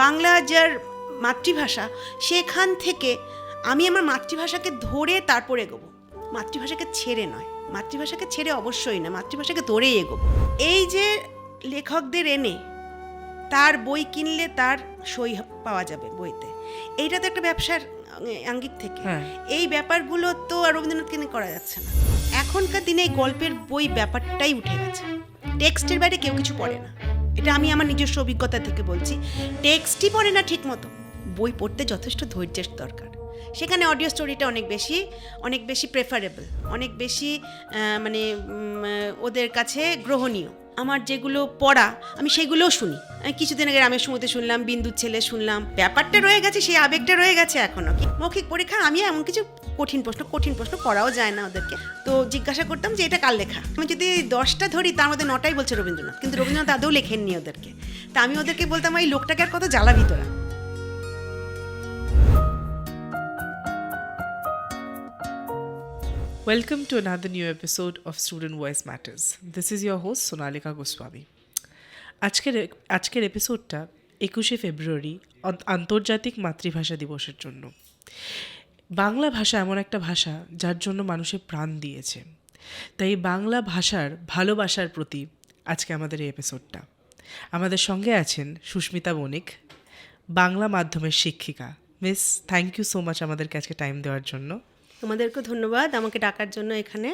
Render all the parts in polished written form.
বাংলা যার মাতৃভাষা, সেখান থেকে আমি আমার মাতৃভাষাকে ধরে তারপর এগোবো, মাতৃভাষাকে ছেড়ে নয়, মাতৃভাষাকে ছেড়ে অবশ্যই না, মাতৃভাষাকে ধরেই এগোবো। এই যে লেখকদের এনে তার বই কিনলে তার সই পাওয়া যাবে বইতে, এইটা তো একটা ব্যবসার আঙ্গিক থেকে। এই ব্যাপারগুলো তো আর রবীন্দ্রনাথকে নিয়ে করা যাচ্ছে না। এখনকার দিনে এই গল্পের বই ব্যাপারটাই উঠে গেছে, টেক্সটের বাইরে কেউ কিছু পড়ে না। এটা আমি আমার নিজস্ব অভিজ্ঞতা থেকে বলছি, টেক্সটই পড়ে না ঠিক মতো। বই পড়তে যথেষ্ট ধৈর্যের দরকার, সেখানে অডিও স্টোরিটা অনেক বেশি প্রেফারেবল, অনেক বেশি মানে ওদের কাছে গ্রহণীয়। আমার যেগুলো পড়া আমি সেগুলোও শুনি। কিছুদিন আগে রামের সমুদ্রে শুনলাম, বিন্দুর ছেলে শুনলাম, ব্যাপারটা রয়ে গেছে, সেই আবেগটা রয়ে গেছে এখনো। কি মৌখিক পরীক্ষা আমি এমন কিছু কঠিন প্রশ্ন করাও যায় না ওদেরকে, তো জিজ্ঞাসা করতাম যে এটা কার লেখা। আমি যদি 10টা ধরি তার মধ্যে 9টাই বলছে রবীন্দ্রনাথ, কিন্তু রবীন্দ্রনাথ আদৌ লেখেননি ওদেরকে। তা আমি ওদেরকে বলতাম এই লোকটাকে আর কত জ্বালা ভিতরা। Welcome to another new episode of Student Voice Matters. This is your host Sonalika Goswami. আজকের এপিসোডটা 21শে ফেব্রুয়ারি আন্তর্জাতিক মাতৃভাষা দিবসের জন্য। বাংলা ভাষা এমন একটা ভাষা যার জন্য মানুষের প্রাণ দিয়েছে, তাই বাংলা ভাষার ভালোবাসার প্রতি আজকে আমাদের এই এপিসোডটা। আমাদের সঙ্গে আছেন সুস্মিতা বণিক, বাংলা মাধ্যমের শিক্ষিকা। Miss, thank you so much আমাদেরকে আজকে টাইম দেওয়ার জন্য। তোমাদেরকে ধন্যবাদ আমাকে ডাকার জন্য এখানে।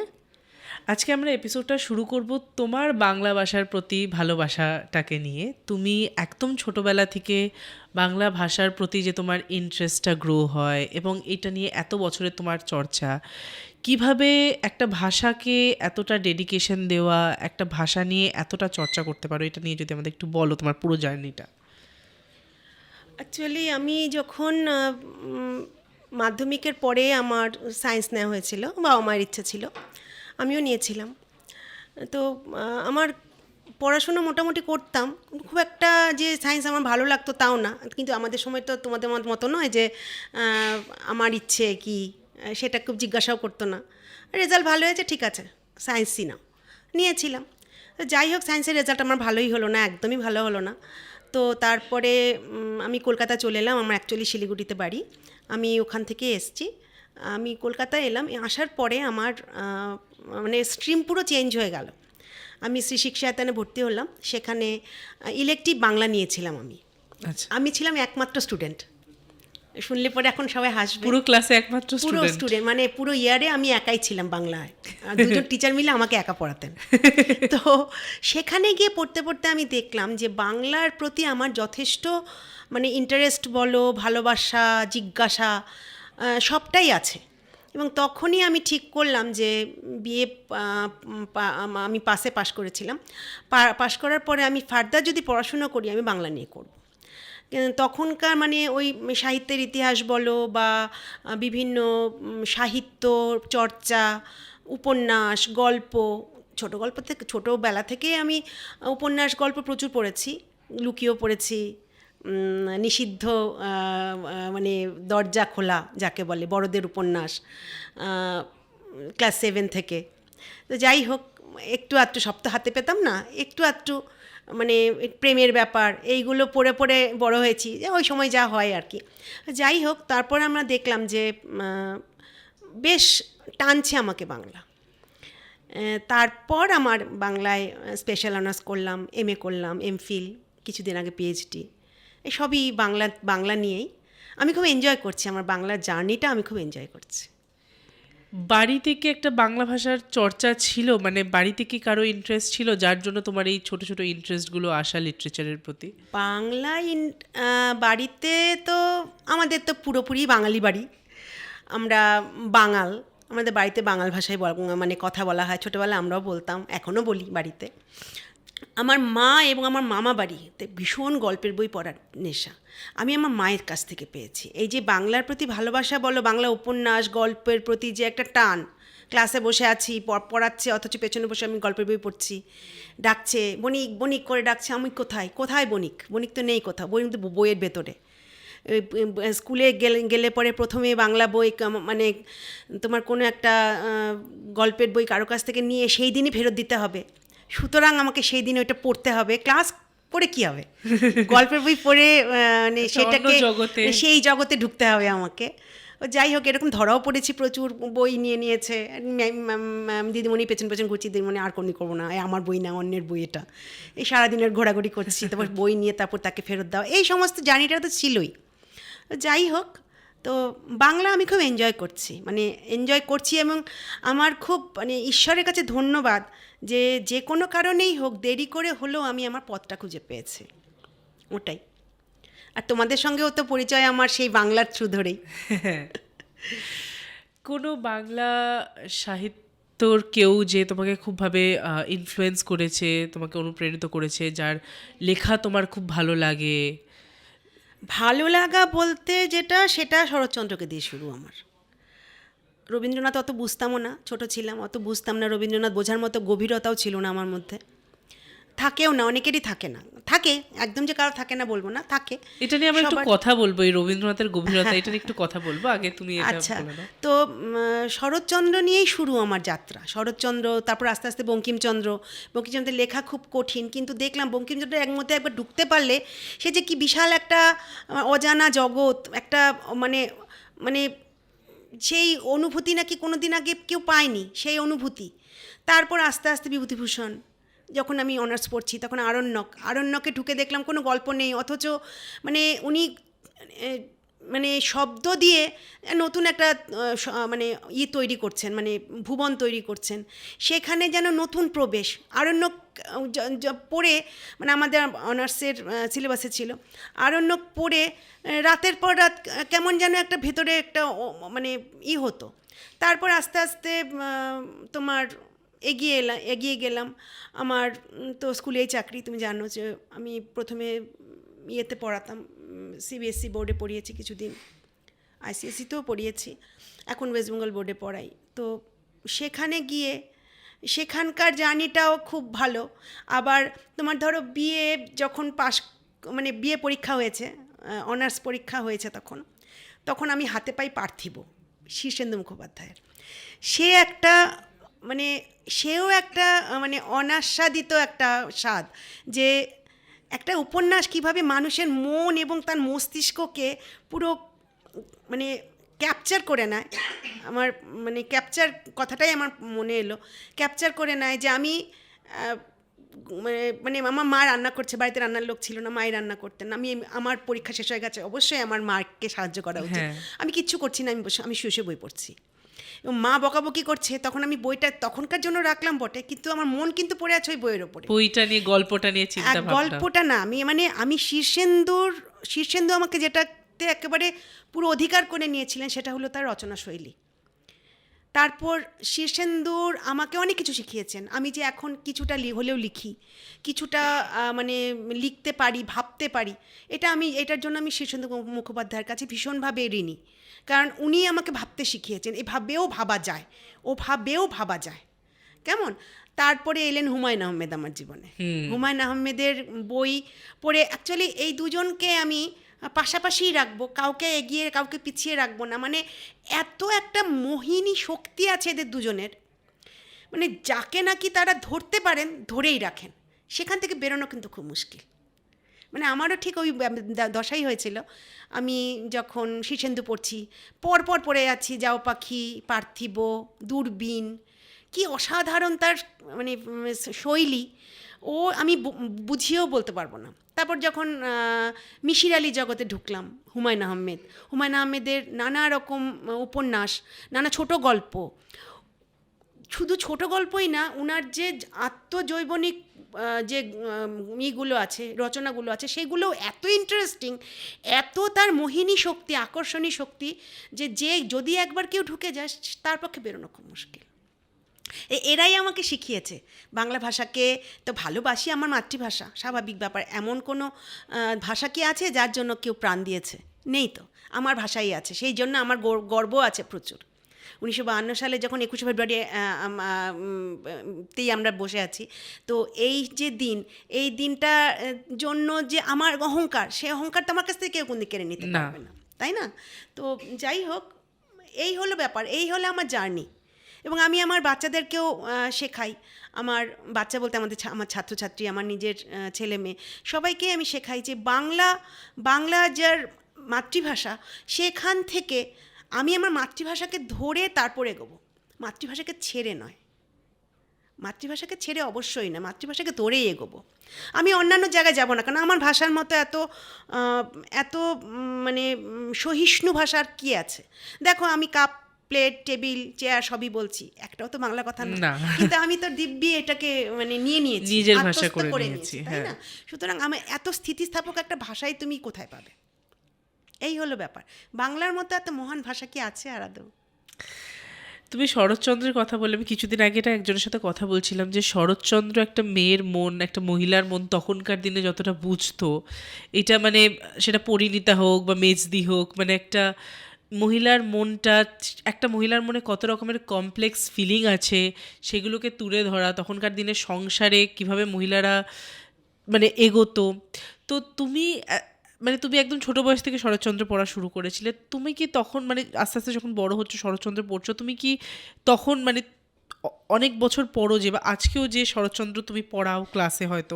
আজকে আমরা এপিসোডটা শুরু করব তোমার বাংলা ভাষার প্রতি ভালোবাসাটাকে নিয়ে। তুমি একদম ছোটবেলা থেকে বাংলা ভাষার প্রতি যে তোমার ইন্টারেস্টটা গ্রো হয় এবং এটা নিয়ে এত বছরের তোমার চর্চা, কিভাবে একটা ভাষাকে এতটা ডেডিকেশন দেওয়া, একটা ভাষা নিয়ে এতটা চর্চা করতে পারো, এটা নিয়ে যদি আমাদের একটু বলো তোমার পুরো জার্নিটা। অ্যাকচুয়ালি আমি যখন মাধ্যমিকের পরে আমার সায়েন্স নেওয়া হয়েছিল, বাবা মায়ের ইচ্ছা ছিল, আমিও নিয়েছিলাম। তো আমার পড়াশোনা মোটামুটি করতাম, খুব একটা যে সায়েন্স আমার ভালো লাগতো তাও না, কিন্তু আমাদের সময় তো তোমাদের মতো নয় যে আমার ইচ্ছে কি সেটা খুব জিজ্ঞাসাও করতো না। রেজাল্ট ভালো হয়েছে, ঠিক আছে সায়েন্সই নাও, নিয়েছিলাম। তো যাই হোক, সায়েন্সের রেজাল্ট আমার ভালোই হলো না, একদমই ভালো হলো না। তো তারপরে আমি কলকাতা চলে এলাম। আমার অ্যাকচুয়ালি শিলিগুড়িতে বাড়ি, আমি ওখান থেকে এসছি। আমি কলকাতায় এলাম, আসার পরে আমার মানে স্ট্রিম পুরো চেঞ্জ হয়ে গেল। আমি শ্রী শিক্ষায়তনে ভর্তি হলাম, সেখানে ইলেকটিভ বাংলা নিয়েছিলাম আমি। আচ্ছা, আমি ছিলাম একমাত্র স্টুডেন্ট। শুনলে পরে এখন সবাই হাসবে, পুরো ক্লাসে একমাত্র স্টুডেন্ট, মানে পুরো ইয়ারে আমি একাই ছিলাম বাংলায়, দুজন টিচার মিলে আমাকে একা পড়াতেন। তো সেখানে গিয়ে পড়তে পড়তে আমি দেখলাম যে বাংলার প্রতি আমার যথেষ্ট মানে ইন্টারেস্ট বলো, ভালোবাসা, জিজ্ঞাসা সবটাই আছে। এবং তখনই আমি ঠিক করলাম যে বিএ আমি পাস করেছিলাম। পাস করার পরে আমি ফার্দার যদি পড়াশোনা করি আমি বাংলা নিয়ে করব। তখনকার মানে ওই সাহিত্যের ইতিহাস বলো বা বিভিন্ন সাহিত্য চর্চা, উপন্যাস, গল্প, ছোটোবেলা থেকে আমি উপন্যাস গল্প প্রচুর পড়েছি, লুকিয়েও পড়েছি। নিষিদ্ধ মানে দরজা খোলা যাকে বলে, বড়দের উপন্যাস, ক্লাস 7 থেকে। তো যাই হোক, একটু আধটু, সব তো হাতে পেতাম না, একটু আধটু মানে প্রেমের ব্যাপার এইগুলো পড়ে পড়ে বড় হয়েছি, ওই সময় যা হয় আর কি। যাই হোক, তারপর আমরা দেখলাম যে বেশ টানছে আমাকে বাংলা। তারপর আমার বাংলায় স্পেশাল অনার্স করলাম, এমএ করলাম, এমফিল, কিছুদিন আগে পিএইচডি, সবই বাংলা নিয়েই। আমি খুব এনজয় করছি, আমার বাংলার জার্নিটা আমি খুব এনজয় করছি। বাড়ি থেকে একটা বাংলা ভাষার চর্চা ছিল, মানে বাড়িতে কি কারো ইন্টারেস্ট ছিল যার জন্য তোমার এই ছোট ছোট ইন্টারেস্টগুলো আসা লিটারেচারের প্রতি? বাংলা বাড়িতে তো আমাদের তো পুরোপুরি বাঙালি বাড়ি, আমরা বাঙাল, আমাদের বাড়িতে বাঙাল ভাষায় মানে কথা বলা হয়। ছোটোবেলায় আমরাও বলতাম, এখনও বলি বাড়িতে। আমার মা এবং আমার মামা বাড়িতে ভীষণ গল্পের বই পড়ার নেশা আমি আমার মায়ের কাছ থেকে পেয়েছি। এই যে বাংলার প্রতি ভালোবাসা বলো, বাংলা উপন্যাস, গল্পের প্রতি যে একটা টান, ক্লাসে বসে আছি, পড়াচ্ছে, অথচ পেছনে বসে আমি গল্পের বই পড়ছি, ডাকছে বণিক বণিক করে ডাকছে, আমি কোথায় বণিক তো নেই কোথাও, বণিক তো বইয়ের ভেতরে। স্কুলে গেলে পরে প্রথমে বাংলা বই মানে তোমার কোনো একটা গল্পের বই কারো কাছ থেকে নিয়ে সেই দিনই ফেরত দিতে হবে, সুতরাং আমাকে সেই দিন ওইটা পড়তে হবে। ক্লাস পড়ে কি হবে, গল্পের বই পড়ে মানে একটা অন্য সেটাকে জগতে। সেই জগতে ঢুকতে হবে আমাকে। ও যাই হোক, এরকম ধরাও পড়েছি, প্রচুর বই নিয়েছে দিদিমণি পেছন পেছন ঘুরছি, দিদিমণি আর কোনো করবো না, আমার বই না, অন্যের বই এটা, এই সারাদিনের ঘোরাঘুরি করছি, তারপর বই নিয়ে তারপর তাকে ফেরত দেওয়া, এই সমস্ত জার্নিটা তো ছিলই। যাই হোক, তো বাংলা আমি খুব এনজয় করছি, মানে এনজয় করছি, এবং আমার খুব মানে ঈশ্বরের কাছে ধন্যবাদ যে যে কোনো কারণেই হোক দেরি করে হলেও আমি আমার পথটা খুঁজে পেয়েছি, ওটাই। আর তোমাদের সঙ্গেও তো পরিচয় আমার সেই বাংলার থ্রু ধরেই। কোনো বাংলা সাহিত্যর কেউ যে তোমাকে খুবভাবে ইনফ্লুয়েন্স করেছে, তোমাকে অনুপ্রাণিত করেছে, যার লেখা তোমার খুব ভালো লাগে? ভালো লাগা বলতে যেটা, সেটা শরৎচন্দ্রকে দিয়ে শুরু আমার। রবীন্দ্রনাথ অত বুঝতামও না, ছোট ছিলাম, অত বুঝতাম না, রবীন্দ্রনাথ বোঝার মতো গভীরতাও ছিল না আমার মধ্যে, থাকেও না, অনেকেরই থাকে না, থাকে একদম যে কারো থাকে না বলবো না, থাকে। এটা নিয়ে আমরা একটু কথা বলবো, এই রবীন্দ্রনাথের গভীরতা, এটা নিয়ে একটু কথা বলবো, আগে তুমি এটা আচ্ছা, বলে দাও। তো শরৎচন্দ্র নিয়েই শুরু আমার যাত্রা, শরৎচন্দ্র, তারপর আস্তে আস্তে বঙ্কিমচন্দ্রের লেখা খুব কঠিন, কিন্তু দেখলাম বঙ্কিমচন্দ্রের মধ্যে একবার ঢুকতে পারলে সে যে কি বিশাল একটা অজানা জগৎ, একটা মানে মানে সেই অনুভূতি নাকি কোনোদিন আগে কেউ পায়নি, সেই অনুভূতি। তারপর আস্তে আস্তে বিভূতিভূষণ, যখন আমি অনার্স পড়ছি তখন আরণ্যকে ঢুকে দেখলাম কোনো গল্প নেই, অথচ মানে উনি মানে শব্দ দিয়ে নতুন একটা মানে তৈরি করছেন, মানে ভুবন তৈরি করছেন, সেখানে যেন নতুন প্রবেশ। আরণ্যক পড়ে, মানে আমাদের অনার্সের সিলেবাসে ছিল, আরণ্যক পড়ে রাতের পর রাত কেমন যেন একটা ভেতরে একটা মানে হতো। তারপর আস্তে আস্তে তোমার এগিয়ে গেলাম। আমার তো স্কুলেই চাকরি, তুমি জানো যে আমি প্রথমে পড়াতাম, সিবিএসসি বোর্ডে পড়িয়েছি কিছুদিন, আইসিএসসিতেও পড়িয়েছি, এখন ওয়েস্ট বেঙ্গল বোর্ডে পড়াই। তো সেখানে গিয়ে সেখানকার জার্নিটাও খুব ভালো। আবার তোমার ধরো বিএ যখন মানে বিএ পরীক্ষা হয়েছে, অনার্স পরীক্ষা হয়েছে, তখন আমি হাতে পাই পার্থিব, শীর্ষেন্দু মুখোপাধ্যায়ের। সে একটা মানে সেও একটা মানে অনাস্বাদিত একটা স্বাদ, যে একটা উপন্যাস কিভাবে মানুষের মন এবং তার মস্তিষ্ককে পুরো মানে ক্যাপচার করে নেয়। আমার মানে ক্যাপচার কথাটাই আমার মনে এলো, ক্যাপচার করে নেয়, যে আমি মানে আমার মা রান্না করছে, বাড়িতে রান্নার লোক ছিল না, মাই রান্না করতেন, আমার পরীক্ষা শেষ হয়ে গেছে, অবশ্যই আমার মাকে সাহায্য করা উচিত, আমি কিচ্ছু করছি না, আমি শুয়ে বই পড়ছি, এবং মা বকাবকি করছে, তখন আমি বইটা তখনকার জন্য রাখলাম বটে, কিন্তু আমার মন কিন্তু পড়ে আছে ওই বইয়ের ওপরে, বইটা নিয়ে, গল্পটা নিয়ে চিন্তা ভাবনা। গল্পটা না, আমি শীর্ষেন্দু আমাকে যেটাতে একেবারে পুরো অধিকার করে নিয়েছিলেন, সেটা হলো তার রচনা শৈলী। তারপর শীর্ষেন্দুর আমাকে অনেক কিছু শিখিয়েছেন, আমি যে এখন কিছুটা হলেও লিখি, কিছুটা মানে লিখতে পারি, ভাবতে পারি, এটার জন্য আমি শীর্ষেন্দু মুখোপাধ্যায়ের কাছে ভীষণভাবে ঋণী, কারণ উনি আমাকে ভাবতে শিখিয়েছেন, এভাবেও ভাবা যায়, ওভাবেও ভাবা যায়, কেমন। তারপরে এলেন হুমায়ুন আহমেদ আমার জীবনে। হুমায়ুন আহমেদের বই পড়ে অ্যাকচুয়ালি এই দুজনকে আমি পাশাপাশিই রাখবো, কাউকে এগিয়ে কাউকে পিছিয়ে রাখবো না, মানে এত একটা মোহিনী শক্তি আছে এদের দুজনের, মানে যাকে নাকি তারা ধরতে পারেন ধরেই রাখেন, সেখান থেকে বেরোনো কিন্তু খুব মুশকিল। মানে আমারও ঠিক ওই দশাই হয়েছিল, আমি যখন শীর্ষেন্দু পড়ছি, পরপর পড়ে যাচ্ছি যাও পাখি, পার্থিব, দূরবীন, কি অসাধারণ তার মানে শৈলী, ও আমি বুঝিয়েও বলতে পারবো না। তারপর যখন মিশির আলী জগতে ঢুকলাম, হুমায়ুন আহমেদের নানা রকম উপন্যাস, নানা ছোট গল্প, শুধু ছোট গল্পই না, ওনার যে আত্মজৈবনিক যে ইগুলো আছে, রচনাগুলো আছে, সেগুলো এত ইন্টারেস্টিং, এত তার মোহিনী শক্তি, আকর্ষণী শক্তি, যে যদি একবার কেউ ঢুকে যায় তার পক্ষে বেরোনো খুব মুশকিল। এরাই আমাকে শিখিয়েছে বাংলা ভাষাকে তো ভালোবাসি, আমার মাতৃভাষা, স্বাভাবিক ব্যাপার, এমন কোনো ভাষা কি আছে যার জন্য কেউ প্রাণ দিয়েছে? নেই তো, আমার ভাষাই আছে, সেই জন্য আমার গর্ব আছে প্রচুর। 1952 সালে যখন 21শে ফেব্রুয়ারি তেই আমরা বসে আছি, তো এই যে এই দিনটার জন্য যে আমার অহংকার, সেই অহংকার তো আমার কাছ থেকে কেউ কোনদিন কেড়ে নিতে পারবে না, তাই না? তো যাই হোক, এই হলো ব্যাপার, এই হলো আমার জার্নি, এবং আমি আমার বাচ্চাদেরকেও শেখাই। আমার বাচ্চা বলতে আমার ছাত্রছাত্রী, আমার নিজের ছেলে মেয়ে, সবাইকে আমি শেখাই যে বাংলা যার মাতৃভাষা, সেখান থেকে আমি আমার মাতৃভাষাকে ধরে তারপর এগোবো, মাতৃভাষাকে ছেড়ে নয়। মাতৃভাষাকে ছেড়ে অবশ্যই না, মাতৃভাষাকে ধরেই এগোবো। আমি অন্যান্য জায়গায় যাব না, কারণ আমার ভাষার মতো এত মানে সহিষ্ণু ভাষার কি আছে। দেখো, আমি কাপ, প্লেট, টেবিল, চেয়ার সবই বলছি, একটাও তো বাংলা কথা না। কিন্তু আমি তো দিব্যি এটাকে মানে নিয়ে নিয়েছি, নিজের ভাষা আত্মস্থ করে নিয়েছি, নিয়েছি, তাই হ্যাঁ। না? সুতরাং আমি এত স্থিতিস্থাপক একটা ভাষাই তুমি কোথায় পাবে? এই হলো ব্যাপার। বাংলার মতো এত মহান ভাষা কি আছে আর আদৌ? তুমি শরৎচন্দ্রের কথা বলে, আমি কিছুদিন আগে এটা একজনের সাথে কথা বলছিলাম যে শরৎচন্দ্র একটা মেয়ের মন, একটা মহিলার মন তখনকার দিনে যতটা বুঝতো, এটা মানে সেটা পরিণীতা হোক বা মেজদি হোক, মানে একটা মহিলার মনটা, একটা মহিলার মনে কত রকমের কমপ্লেক্স ফিলিং আছে সেগুলোকে তুলে ধরা, তখনকার দিনে সংসারে কিভাবে মহিলারা মানে এগোতো। তো তুমি মানে তুমি একদম ছোট বয়স থেকে শরৎচন্দ্র পড়া শুরু করেছিলে, তুমি কি তখন মানে আস্তে আস্তে যখন বড় হচ্ছ শরৎচন্দ্র পড়ছো, তুমি কি তখন মানে অনেক বছর পরও যে বা আজকেও যে শরৎচন্দ্র তুমি পড়াও ক্লাসে হয়তো,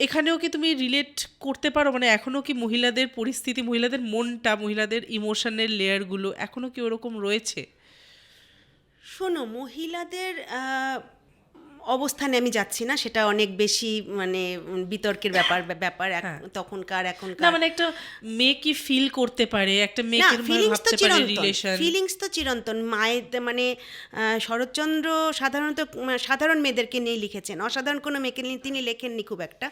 এখানেও কি তুমি রিলেট করতে পারো? মানে এখনো কি মহিলাদের পরিস্থিতি, মহিলাদের মনটা, মহিলাদের ইমোশনের লেয়ারগুলো এখনো কি ওরকম রয়েছে? শোনো, মহিলাদের অবস্থানে আমি যাচ্ছি না, সেটা অনেক বেশি মানে বিতর্কের ব্যাপার হ্যাঁ। তখনকার না এখনকার। মানে একটা মেয়ে কি ফিল করতে পারে, একটা মেয়ে না, কিরকম ভাবে ফিলিংস তো ভাবতে পারে চিরন্তন, রিলেশন? ফিলিংস তো চিরন্তন। মায়ের মানে শরৎচন্দ্র সাধারণত সাধারণ মেয়েদেরকে নিয়ে লিখেছেন, অসাধারণ কোনো মেয়েকে নিয়ে তিনি লেখেননি খুব একটা।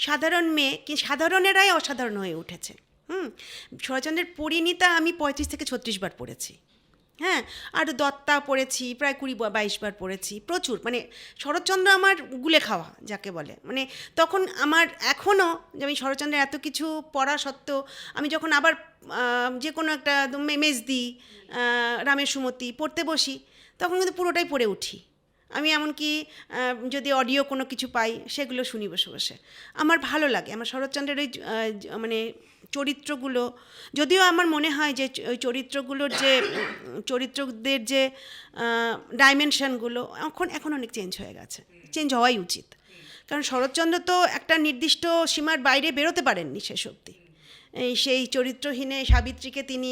সাধারণ মেয়ে কি, সাধারণেরাই অসাধারণ হয়ে উঠেছে। শরৎচন্দ্রের পরিণীতা আমি 35 থেকে 36 বার পড়েছি। হ্যাঁ, আর দত্তা পড়েছি প্রায় 20-22 বার পড়েছি, প্রচুর। মানে শরৎচন্দ্র আমার গুলে খাওয়া যাকে বলে। মানে তখন আমার এখনও যে আমি শরৎচন্দ্রের এত কিছু পড়া সত্ত্বেও আমি যখন আবার যে কোনো একটা মেজদি, রামের সুমতি পড়তে বসি, তখন কিন্তু পুরোটাই পড়ে উঠি। আমি এমনকি যদি অডিও কোনো কিছু পাই সেগুলো শুনি বসে বসে। আমার ভালো লাগে আমার শরৎচন্দ্রের ওই মানে চরিত্রগুলো। যদিও আমার মনে হয় যে ওই চরিত্রগুলোর যে চরিত্রদের যে ডাইমেনশনগুলো এখন অনেক চেঞ্জ হয়ে গেছে, চেঞ্জ হওয়াই উচিত। কারণ শরৎচন্দ্র তো একটা নির্দিষ্ট সীমার বাইরে বেরোতে পারেননি শেষ অবধি। সেই চরিত্রহীনে সাবিত্রীকে তিনি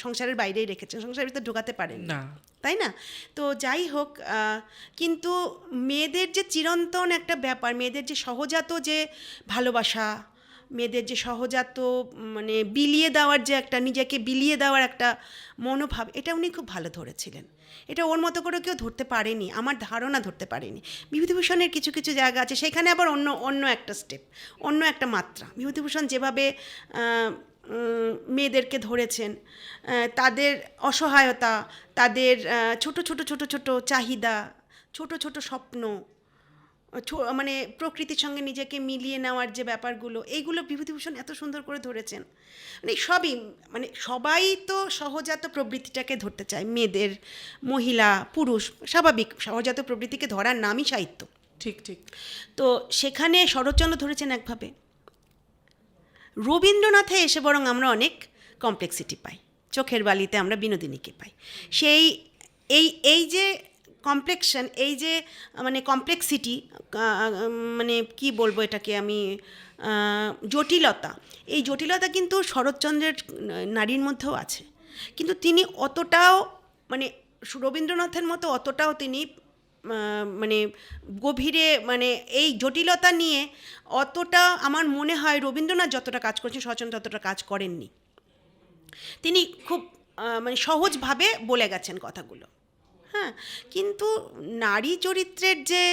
সংসারের বাইরেই রেখেছেন, সংসারের ভিতরে ঢোকাতে পারেন না। তাই না? তো যাই হোক, কিন্তু মেয়েদের যে চিরন্তন একটা ব্যাপার, মেয়েদের যে সহজাত যে ভালোবাসা, মেয়েদের যে সহজাত মানে বিলিয়ে দেওয়ার যে একটা, নিজেকে বিলিয়ে দেওয়ার একটা মনোভাব, এটা উনি খুব ভালো ধরেছিলেন। এটা ওর মতো করে কেউ ধরতে পারেনি, আমার ধারণা ধরতে পারেনি। বিভূতিভূষণের কিছু কিছু জায়গা আছে, সেখানে আবার অন্য একটা স্টেপ, অন্য একটা মাত্রা। বিভূতিভূষণ যেভাবে মেয়েদেরকে ধরেছেন, তাদের অসহায়তা, তাদের ছোট চাহিদা, ছোট স্বপ্ন, মানে প্রকৃতির সঙ্গে নিজেকে মিলিয়ে নেওয়ার যে ব্যাপারগুলো, এইগুলো বিভূতিভূষণ এত সুন্দর করে ধরেছেন। মানে সবই, মানে সবাই তো সহজাত প্রবৃত্তিটাকে ধরতে চায়, মেয়েদের, মহিলা, পুরুষ, স্বাভাবিক। সহজাত প্রবৃত্তিকে ধরার নামই সাহিত্য। ঠিক ঠিক। তো সেখানে শরৎচন্দ্র ধরেছেন একভাবে। রবীন্দ্রনাথে এসে বরং আমরা অনেক কমপ্লেক্সিটি পাই, চোখের বালিতে আমরা বিনোদিনীকে পাই। সেই এই যে কমপ্লেকশন, এই যে মানে কমপ্লেক্সিটি, মানে কি বলবো এটাকে আমি, জটিলতা, এই জটিলতা কিন্তু শরৎচন্দ্রের নারীর মধ্যেও আছে। কিন্তু তিনি অতটাও মানে রবীন্দ্রনাথের মতো অতটাও তিনি মানে গভীরে, মানে এই জটিলতা নিয়ে অতটা আমার মনে হয় রবীন্দ্রনাথ যতটা কাজ করেছেন শরৎচন্দ্র ততটা কাজ করেননি। তিনি খুব মানে সহজভাবে বলে গেছেন কথাগুলো। হ্যাঁ, কিন্তু নারী চরিত্রের যে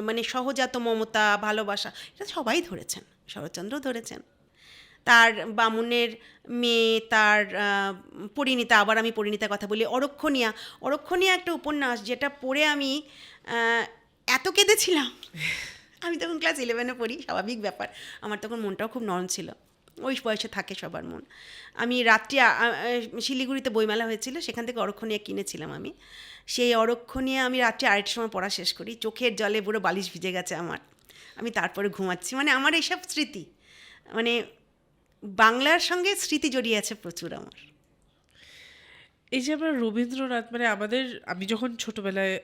মানে সহজাত মমতা, ভালোবাসা, এটা সবাই ধরেছেন, শরৎচন্দ্রও ধরেছেন। তার বামুনের মেয়ে, তার পরিণীতা, আবার আমি পরিণীতার কথা বলি, অরক্ষণীয়া একটা উপন্যাস যেটা পড়ে আমি এত কেঁদেছিলাম। আমি তখন ক্লাস 11-এ পড়ি, স্বাভাবিক ব্যাপার, আমার তখন মনটাও খুব নরম ছিল, ওই বয়সে থাকে সবার মন। আমি রাত্রি শিলিগুড়িতে বইমেলা হয়েছিল, সেখান থেকে অরক্ষণীয়া কিনেছিলাম আমি। সেই অরক্ষণীয়া আমি রাত্রি 2:30টার সময় পড়া শেষ করি, চোখের জলে পুরো বালিশ ভিজে গেছে আমার, আমি তারপরে ঘুমাচ্ছি। মানে আমার এইসব স্মৃতি, মানে বাংলার সঙ্গে স্মৃতি জড়িয়ে আছে প্রচুর আমার। এই যে আমরা রবীন্দ্রনাথ মানে আমাদের, আমি যখন ছোটবেলায়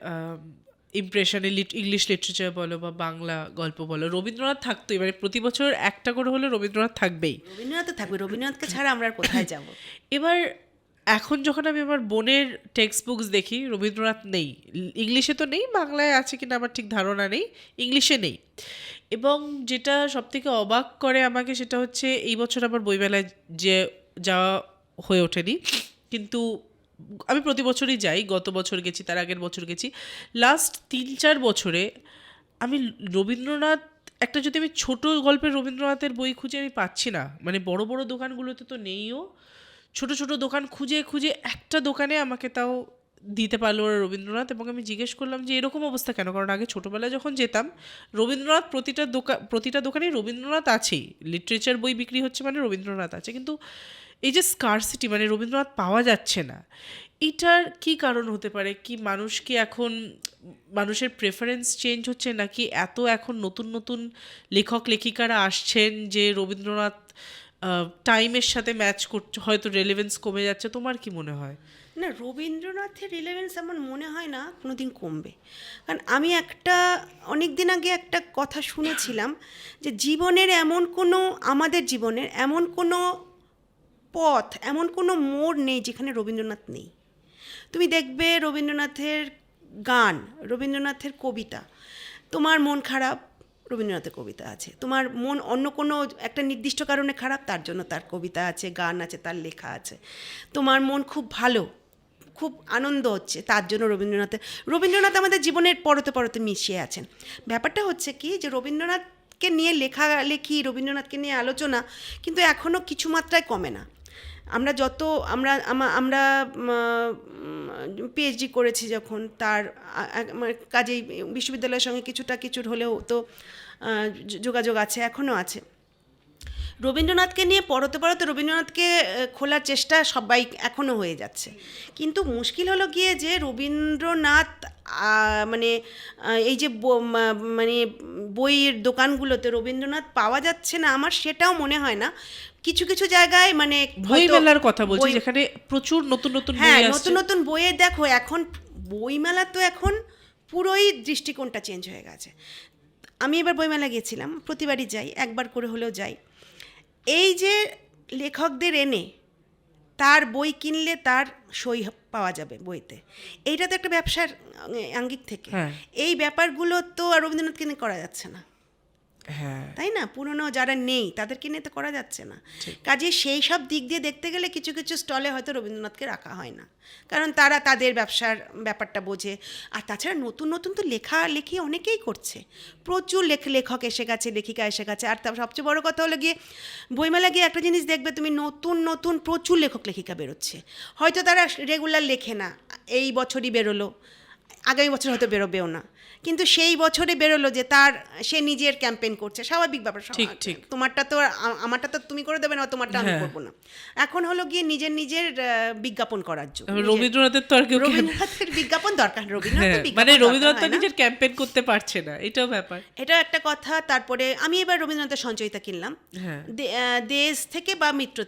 ইমপ্রেশনে ইংলিশ লিটারেচার বলো বা বাংলা গল্প বলো, রবীন্দ্রনাথ থাকতোই, মানে প্রতি বছর একটা করে হলে রবীন্দ্রনাথ থাকবেই। রবীন্দ্রনাথ তো থাকবে, রবীন্দ্রনাথকে ছাড়া আমরা আর কোথায় যাব? এবার এখন যখন আমি আমার বোনের টেক্সট বুকস দেখি, রবীন্দ্রনাথ নেই। ইংলিশে তো নেই, বাংলায় আছে কিনা আমার ঠিক ধারণা নেই, ইংলিশে নেই। এবং যেটা সবথেকে অবাক করে আমাকে সেটা হচ্ছে এই বছর আমার বইমেলায় যে যাওয়া হয়ে ওঠেনি, কিন্তু আমি প্রতি বছরই যাই, গত বছর গেছি, তার আগের বছর গেছি। লাস্ট 3-4 বছরে আমি রবীন্দ্রনাথ, একটা যদি আমি ছোট গল্পের রবীন্দ্রনাথের বই খুঁজে আমি পাচ্ছি না, মানে বড় বড় দোকানগুলোতে তো নেইও, ছোট ছোট দোকান খুঁজে খুঁজে একটা দোকানে আমাকে তাও দিতে পারলো ওরা রবীন্দ্রনাথ। এবং আমি জিজ্ঞেস করলাম যে এরকম অবস্থা কেন, কারণ আগে ছোটোবেলায় যখন যেতাম রবীন্দ্রনাথ প্রতিটা দোকানেই রবীন্দ্রনাথ আছেই, লিটারেচার বই বিক্রি হচ্ছে মানে রবীন্দ্রনাথ আছে, কিন্তু এই যে স্কারসিটি, মানে রবীন্দ্রনাথ পাওয়া যাচ্ছে না, এটার কি কারণ হতে পারে? কি মানুষ কি এখন, মানুষের প্রেফারেন্স চেঞ্জ হচ্ছে, নাকি এত এখন নতুন নতুন লেখক লেখিকারা আসছেন যে রবীন্দ্রনাথ টাইমের সাথে ম্যাচ করছে, হয়তো রেলেভেন্স কমে যাচ্ছে? তোমার কি মনে হয়? না, রবীন্দ্রনাথের রিলেভেন্স আমার মনে হয় না কোনোদিন কমবে। কারণ আমি অনেক দিন আগে একটা কথা শুনেছিলাম যে আমাদের জীবনের এমন কোনো পথ, এমন কোনো মোড় নেই যেখানে রবীন্দ্রনাথ নেই। তুমি দেখবে রবীন্দ্রনাথের গান, রবীন্দ্রনাথের কবিতা, তোমার মন খারাপ, রবীন্দ্রনাথের কবিতা আছে। তোমার মন অন্য কোনো একটা নির্দিষ্ট কারণে খারাপ, তার জন্য তার কবিতা আছে, গান আছে, তার লেখা আছে। তোমার মন খুব ভালো, খুব আনন্দ হচ্ছে, তার জন্য রবীন্দ্রনাথ আমাদের জীবনের পরতে পরতে মিশিয়ে আছেন। ব্যাপারটা হচ্ছে কি, যে রবীন্দ্রনাথকে নিয়ে লেখালেখি, রবীন্দ্রনাথকে নিয়ে আলোচনা কিন্তু এখনও কিছু মাত্রায় কমে না। আমরা যত আমরা আমরা পিএইচডি করেছি যখন, তার কাজেই বিশ্ববিদ্যালয়ের সঙ্গে কিছুর হলেও তো যোগাযোগ আছে, এখনও আছে। রবীন্দ্রনাথকে নিয়ে পরতে পরতে রবীন্দ্রনাথকে খোলার চেষ্টা সবাই এখনও হয়ে যাচ্ছে, কিন্তু মুশকিল হলো গিয়ে যে রবীন্দ্রনাথ মানে এই যে মানে বইয়ের দোকানগুলোতে রবীন্দ্রনাথ পাওয়া যাচ্ছে না, আমার সেটাও মনে হয় না। কিছু কিছু জায়গায় মানে বইমেলার কথা বলছি, যেখানে প্রচুর নতুন নতুন বই হ্যাঁ, আসছে। নতুন নতুন বইয়ে দেখো, এখন বইমেলা তো এখন পুরোই দৃষ্টিকোণটা চেঞ্জ হয়ে গেছে। আমি এবার বইমেলা গেছিলাম, প্রতিবারই যাই, একবার করে হলেও যাই। এই যে লেখকদের এনে তার বই কিনলে তার সই পাওয়া যাবে বইতে, এইটা তো একটা ব্যবসার আঙ্গিক থেকে। এই ব্যাপারগুলো তো আর রবীন্দ্রনাথকে নিয়ে করা যাচ্ছে না, তাই না? পুরনো যারা নেই তাদেরকে নিয়ে তো করা যাচ্ছে না। কাজে সেই সব দিক দিয়ে দেখতে গেলে কিছু কিছু স্টলে হয়তো রবীন্দ্রনাথকে রাখা হয় না, কারণ তারা তাদের ব্যবসার ব্যাপারটা বোঝে। আর তাছাড়া নতুন নতুন তো লেখালেখি অনেকেই করছে, প্রচুর লেখক এসে গেছে, লেখিকা এসে গেছে। আর তার সবচেয়ে বড় কথা হলো গিয়ে বইমেলা গিয়ে একটা জিনিস দেখবে তুমি, নতুন নতুন প্রচুর লেখক লেখিকা বেরোচ্ছে। হয়তো তারা রেগুলার লেখে না, এই বছরই বেরোলো, আগামী বছর হয়তো বেরোবেও না, কিন্তু সেই বছরে বেরোলো যে সে নিজের ক্যাম্পেইন করছে, স্বাভাবিক ব্যাপার। ঠিক, তোমারটা তো আমারটা তো তুমি করে দেবে না, তোমারটা আমি করবো না। এখন হলো গিয়ে নিজের বিজ্ঞাপন করার জন্য রবীন্দ্রনাথের তো আর কেউ, রবীন্দ্রনাথের বিজ্ঞাপন দরকার, মানে রবীন্দ্রনাথ নিজের ক্যাম্পেইন করতে পারছে না, এটাও ব্যাপার, এটা একটা কথা। তারপরে আমি এবার রবীন্দ্রনাথের সঞ্চয়িতা কিনলাম, দেশ থেকে বা মিত্র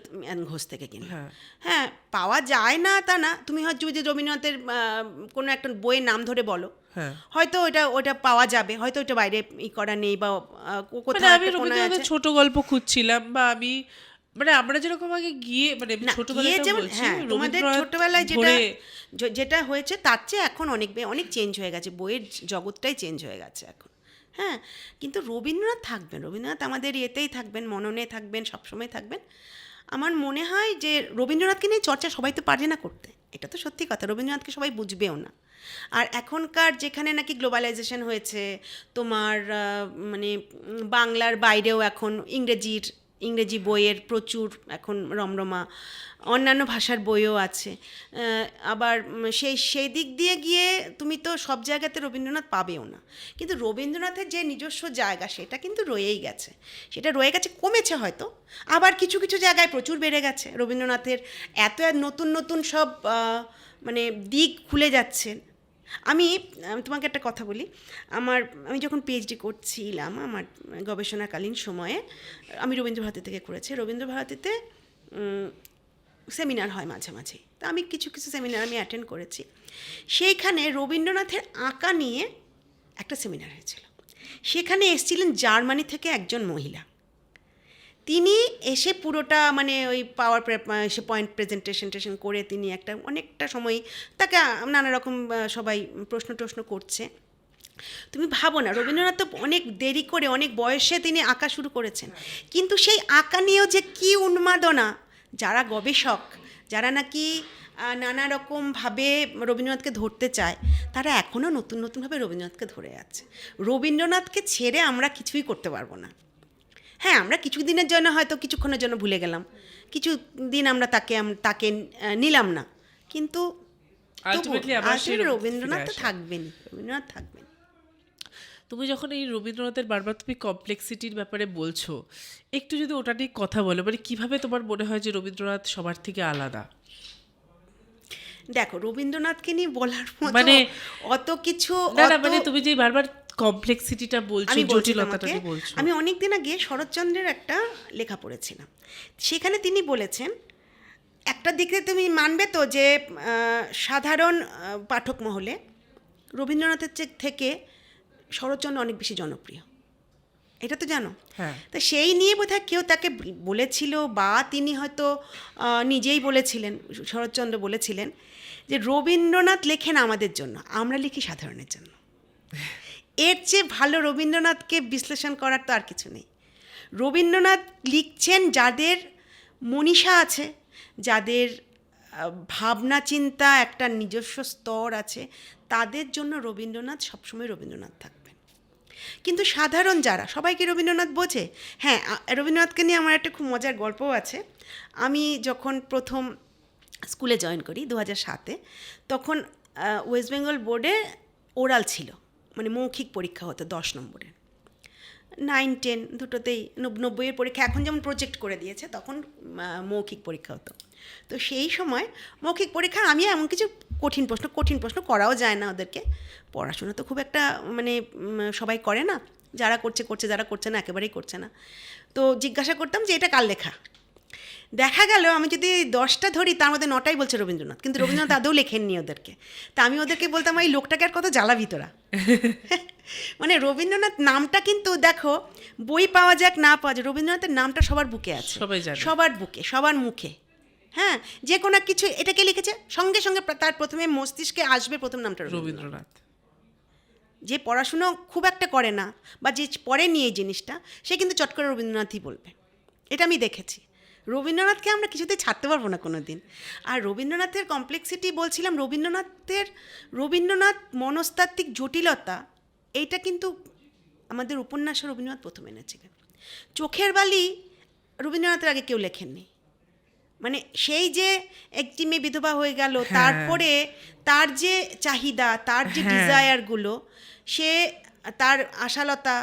ঘোষ থেকে কিনলাম। হ্যাঁ, পাওয়া যায় না তা না, তুমি হয়তো যদি রবীন্দ্রনাথের কোনো একটা বইয়ের নাম ধরে বলো, হয়তো ওটা পাওয়া যাবে, হয়তো ওটা বাইরে করা নেই বা কোথাও। আমি রবীন্দ্রনাথের ছোট গল্প খুঁজছিলাম, বা আমি মানে আমরা যেরকম আগে গিয়ে মানে ছোটবেলায়, তোমাদের ছোটবেলায় যেটা হয়েছে তার চেয়ে এখন অনেক চেঞ্জ হয়ে গেছে, বইয়ের জগৎটাই চেঞ্জ হয়ে গেছে এখন। হ্যাঁ, কিন্তু রবীন্দ্রনাথ থাকবেন, রবীন্দ্রনাথ আমাদের এতেই থাকবেন, মননে থাকবেন, সবসময় থাকবেন। আমার মনে হয় যে রবীন্দ্রনাথকে নিয়ে চর্চা সবাই তো পারে না করতে, এটা তো সত্যি কথা। রবীন্দ্রনাথকে সবাই বুঝবেও না। আর এখনকার যেখানে নাকি গ্লোবালাইজেশন হয়েছে, তোমার মানে বাংলার বাইরেও এখন ইংরেজি বইয়ের প্রচুর এখন রমরমা, অন্যান্য ভাষার বইও আছে। আবার সেই দিক দিয়ে গিয়ে তুমি তো সব জায়গাতে রবীন্দ্রনাথ পাবেও না, কিন্তু রবীন্দ্রনাথের যে নিজস্ব জায়গা সেটা কিন্তু রয়েই গেছে, কমেছে হয়তো, আবার কিছু কিছু জায়গায় প্রচুর বেড়ে গেছে। রবীন্দ্রনাথের এত নতুন নতুন সব মানে দিক খুলে যাচ্ছে। আমি তোমাকে একটা কথা বলি, আমি যখন পিএইচডি করছিলাম, আমার গবেষণাকালীন সময়ে আমি রবীন্দ্রভারতী থেকে করেছি। রবীন্দ্রভারতীতে সেমিনার হয় মাঝে মাঝে, তা আমি কিছু কিছু সেমিনার আমি অ্যাটেন্ড করেছি। সেইখানে রবীন্দ্রনাথের আঁকা নিয়ে একটা সেমিনার হয়েছিল। সেখানে এসেছিলেন জার্মানি থেকে একজন মহিলা। তিনি এসে পুরোটা মানে ওই এসে পয়েন্ট প্রেজেন্টেশন করে তিনি অনেকটা সময় তাকে নানা রকম সবাই প্রশ্ন করছে। তুমি ভাবো না, রবীন্দ্রনাথ তো অনেক দেরি করে অনেক বয়সে তিনি আঁকা শুরু করেছেন, কিন্তু সেই আঁকা নিয়েও যে কী উন্মাদনা, যারা গবেষক, যারা নাকি নানা রকমভাবে রবীন্দ্রনাথকে ধরতে চায়, তারা এখনও নতুনভাবে রবীন্দ্রনাথকে ধরে যাচ্ছে। রবীন্দ্রনাথকে ছেড়ে আমরা কিছুই করতে পারবো না। হ্যাঁ, আমরা কিছু দিনের জন্য হয়তো কিছুক্ষণের জন্য ভুলে গেলাম, কিছু দিন আমরা তাকে নিলাম না, কিন্তু Ultimately আবার সেই রবীন্দ্রনাথ তো ফিরে আসে। থাকবেনই, রবীন্দ্রনাথ থাকবেন। তুমি যখন এই রবীন্দ্রনাথের বারবার তুমি কমপ্লেক্সিটির ব্যাপারে বলছো, একটু যদি ওটা নিয়ে কথা বলো, মানে কিভাবে তোমার মনে হয় যে রবীন্দ্রনাথ সবার থেকে আলাদা? দেখো, রবীন্দ্রনাথকে নিয়ে বলার মতো মানে অত কিছু না মানে তুমি যে বারবার কমপ্লেক্সিটিটা বলছো, আমি বলছি জটিলতাটা তোমাকে, বলছো। আমি অনেক দিন আগে শরৎচন্দ্রের একটা লেখা পড়েছিলাম। সেখানে তিনি বলেছেন, একটা দিকে তুমি মানবে তো যে সাধারণ পাঠক মহলে রবীন্দ্রনাথের থেকে শরৎচন্দ্র অনেক বেশি জনপ্রিয়, এটা তো জানো। হ্যাঁ। তা সেই নিয়ে বোধহয় কেউ তাকে বলেছিল, বা তিনি হয়তো নিজেই বলেছিলেন, শরৎচন্দ্র বলেছিলেন যে রবীন্দ্রনাথ লেখেন আমাদের জন্য, আমরা লিখি সাধারণের জন্য। এর চেয়ে ভালো রবীন্দ্রনাথকে বিশ্লেষণ করার তো আর কিছু নেই। রবীন্দ্রনাথ লিখছেন যাদের মনীষা আছে, যাদের ভাবনা চিন্তা একটা নিজস্ব স্তর আছে, তাদের জন্য রবীন্দ্রনাথ সবসময় রবীন্দ্রনাথ থাকবেন। কিন্তু সাধারণ যারা, সবাইকে রবীন্দ্রনাথ বোঝে। হ্যাঁ, রবীন্দ্রনাথকে নিয়ে আমার একটা খুব মজার গল্পও আছে। আমি যখন প্রথম স্কুলে জয়েন করি 2007-এ, তখন ওয়েস্ট বেঙ্গল বোর্ডে ওরাল ছিল, মানে মৌখিক পরীক্ষা হতো 10 নম্বরের। 9, 10 দুটোতেই 90-এর পরীক্ষা, এখন যেমন প্রজেক্ট করে দিয়েছে, তখন মৌখিক পরীক্ষা হতো। তো সেই সময় মৌখিক পরীক্ষা আমি এমন কিছু কঠিন প্রশ্ন করাও যায় না ওদেরকে। পড়াশোনা তো খুব একটা মানে সবাই করে না, যারা করছে, যারা করছে না একেবারেই করছে না। তো জিজ্ঞাসা করতাম যে এটা কার লেখা। দেখা গেল আমি যদি 10টা ধরি, তার মধ্যে 9টাই বলছে রবীন্দ্রনাথ, কিন্তু রবীন্দ্রনাথ আদৌ লেখেননি ওদেরকে। তা আমি ওদেরকে বলতাম, এই লোকটাকে আর কত জ্বালাবি তোরা। মানে রবীন্দ্রনাথ নামটা কিন্তু দেখো, বই পাওয়া যাক না পাওয়া যাক, রবীন্দ্রনাথের নামটা সবার বুকে আছে, সবাই জানে। সবার বুকে, সবার মুখে। হ্যাঁ, যে কোনো কিছু এটাকে লিখেছে, সঙ্গে সঙ্গে তার প্রথমে মস্তিষ্কে আসবে প্রথম নামটা রবীন্দ্রনাথ। যে পড়াশুনো খুব একটা করে না, বা যে পড়েনি এই জিনিসটা, সে কিন্তু চট করে রবীন্দ্রনাথই বলবে। এটা আমি দেখেছি। রবীন্দ্রনাথকে আমরা কিছুতেই ছাড়তে পারবো না কোনো দিন। আর রবীন্দ্রনাথের কমপ্লেক্সিটি বলছিলাম, রবীন্দ্রনাথ মনস্তাত্ত্বিক জটিলতা, এইটা কিন্তু আমাদের উপন্যাসে রবীন্দ্রনাথ প্রথম এনেছিলেন। চোখের বালি রবীন্দ্রনাথের আগে কেউ লেখেননি। মানে সেই যে একটি মেয়ে বিধবা হয়ে গেল, তারপরে তার যে চাহিদা, তার যে ডিজায়ারগুলো, সে তার আশালতা,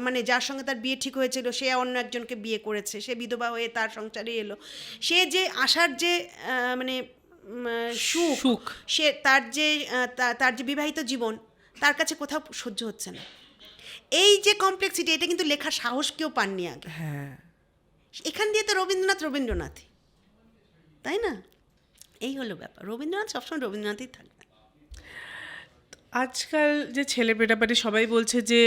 মানে যার সঙ্গে তার বিয়ে ঠিক হয়েছিল, সে অন্য একজনকে বিয়ে করেছে, সে বিধবা হয়ে তার সংসারে এলো, সে যে আশার যে মানে সুখ, সে তার যে বিবাহিত জীবন, তার কাছে কোথাও সহ্য হচ্ছে না। এই যে কমপ্লেক্সিটি, এটা কিন্তু লেখার সাহস কেউ পাননি আগে। এখান দিয়ে তো রবীন্দ্রনাথই, তাই না? এই হলো ব্যাপার, রবীন্দ্রনাথ সবসময় রবীন্দ্রনাথই থাকবে। আজকাল যে ছেলেমেয়েরা, মানে সবাই বলছে যে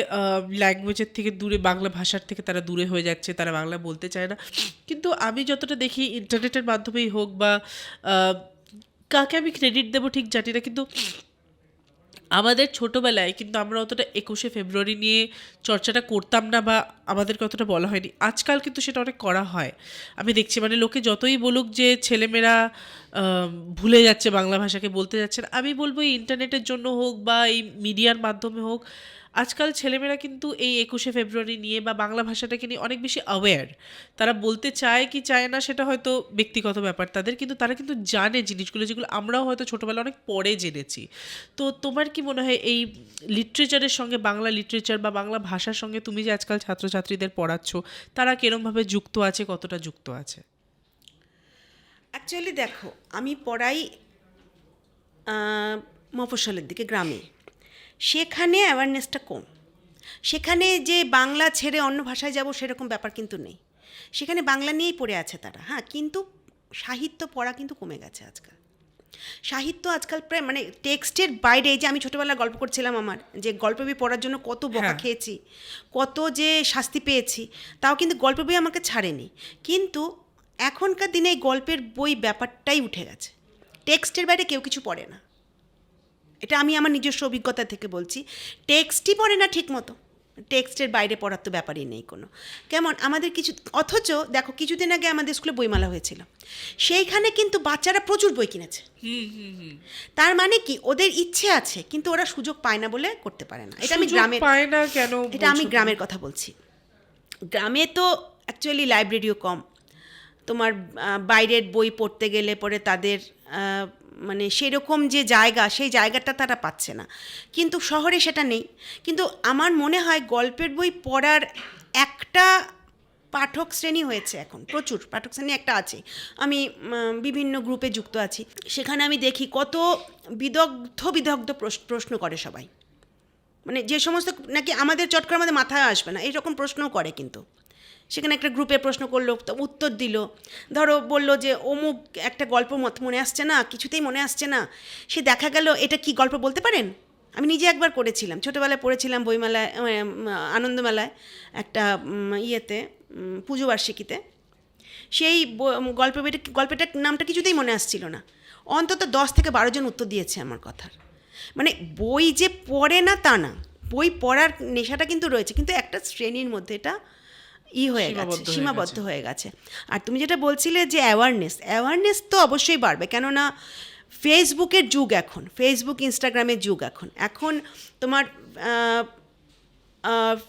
ল্যাঙ্গুয়েজের থেকে দূরে, বাংলা ভাষার থেকে তারা দূরে হয়ে যাচ্ছে, তারা বাংলা বলতে চায় না। কিন্তু আমি যতটা দেখি, ইন্টারনেটের মাধ্যমেই হোক বা কাকে আমি ক্রেডিট দেবো ঠিক জানি না, কিন্তু আমাদের ছোটোবেলায় কিন্তু আমরা অতটা 21শে ফেব্রুয়ারি নিয়ে চর্চাটা করতাম না, বা আমাদেরকে অতটা বলা হয়নি। আজকাল কিন্তু সেটা অনেক করা হয়, আমি দেখছি। মানে লোকে যতই বলুক যে ছেলেমেয়েরা ভুলে যাচ্ছে, বাংলা ভাষাকে বলতে যাচ্ছে না, আমি বলবো এই ইন্টারনেটের জন্য হোক বা এই মিডিয়ার মাধ্যমে হোক, আজকাল ছেলেমেয়েরা কিন্তু এই 21শে ফেব্রুয়ারি নিয়ে বা বাংলা ভাষাটাকে নিয়ে অনেক বেশি অ্যাওয়্যার। তারা বলতে চায় কি চায় না সেটা হয়তো ব্যক্তিগত ব্যাপার তাদের, কিন্তু তারা কিন্তু জানে জিনিসগুলো, যেগুলো আমরাও হয়তো ছোটোবেলা অনেক পরে জেনেছি। তো তোমার কি মনে হয় এই লিটারেচারের সঙ্গে, বাংলা লিটারেচার বা বাংলা ভাষার সঙ্গে তুমি যে আজকাল ছাত্রছাত্রীদের পড়াচ্ছ, তারা কিরমভাবে যুক্ত আছে, কতটা যুক্ত আছে? অ্যাকচুয়ালি দেখো, আমি পড়াই মফস্বলের দিকে, গ্রামে। সেখানে অ্যাওয়ারনেসটা কম। সেখানে যে বাংলা ছেড়ে অন্য ভাষায় যাব সেরকম ব্যাপার কিন্তু নেই। সেখানে বাংলা নিয়েই পড়ে আছে তারা। হ্যাঁ, কিন্তু সাহিত্য পড়া কিন্তু কমে গেছে আজকাল। সাহিত্য আজকাল প্রায় মানে টেক্সটের বাইরে, এই যে আমি ছোটোবেলায় গল্প করছিলাম আমার যে গল্প বই পড়ার জন্য কত বকা খেয়েছি, কত যে শাস্তি পেয়েছি, তাও কিন্তু গল্প বই আমাকে ছাড়েনি। কিন্তু এখনকার দিনে এই গল্পের বই ব্যাপারটাই উঠে গেছে, টেক্সটের বাইরে কেউ কিছু পড়ে না। এটা আমি আমার নিজস্ব অভিজ্ঞতা থেকে বলছি, টেক্সটই পড়ে না ঠিক মতো, টেক্সটের বাইরে পড়ার তো ব্যাপারই নেই কোনো। কেমন আমাদের কিছু, অথচ দেখো কিছুদিন আগে আমাদের স্কুলে বইমেলা হয়েছিল, সেইখানে কিন্তু বাচ্চারা প্রচুর বই কিনেছে। তার মানে কি, ওদের ইচ্ছে আছে কিন্তু ওরা সুযোগ পায় না বলে করতে পারে না। এটা আমি গ্রামের, পায় না কেন, এটা আমি গ্রামের কথা বলছি। গ্রামে তো অ্যাকচুয়ালি লাইব্রেরিও কম, তোমার বাইরের বই পড়তে গেলে পরে তাদের মানে সেরকম যে জায়গা, সেই জায়গাটা তারা পাচ্ছে না, কিন্তু শহরে সেটা নেই। কিন্তু আমার মনে হয় গল্পের বই পড়ার একটা পাঠক শ্রেণী হয়েছে এখন, প্রচুর পাঠক শ্রেণী একটা আছে। আমি বিভিন্ন গ্রুপে যুক্ত আছি, সেখানে আমি দেখি কত বিদগ্ধ প্রশ্ন করে সবাই, মানে যে সমস্ত নাকি আমাদের চট করে আমাদের মাথায় আসবে না এইরকম প্রশ্নও করে। কিন্তু সেখানে একটা গ্রুপে প্রশ্ন করলো, তো উত্তর দিল, ধরো বলল যে অমুক একটা গল্প মনে আসছে না, কিছুতেই মনে আসছে না, সে দেখা গেল এটা কি গল্প বলতে পারেন। আমি নিজে একবার করেছিলাম, ছোটোবেলায় পড়েছিলাম বইমেলায়, আনন্দমেলায়, একটা ইয়েতে পুজোবার্ষিকীতে। সেই গল্পটার নামটা কিছুতেই মনে আসছিল না, অন্তত 10 থেকে 12 জন উত্তর দিয়েছে আমার কথার। মানে বই যে পড়ে না তা না, বই পড়ার নেশাটা কিন্তু রয়েছে, কিন্তু একটা শ্রেণীর মধ্যে এটা হয়ে গেছে, সীমাবদ্ধ হয়ে গেছে। আর তুমি যেটা বলছিলে যে অ্যাওয়ারনেস তো অবশ্যই বাড়বে, কেননা ফেসবুকের যুগ এখন, ফেসবুক ইনস্টাগ্রামের যুগ এখন তোমার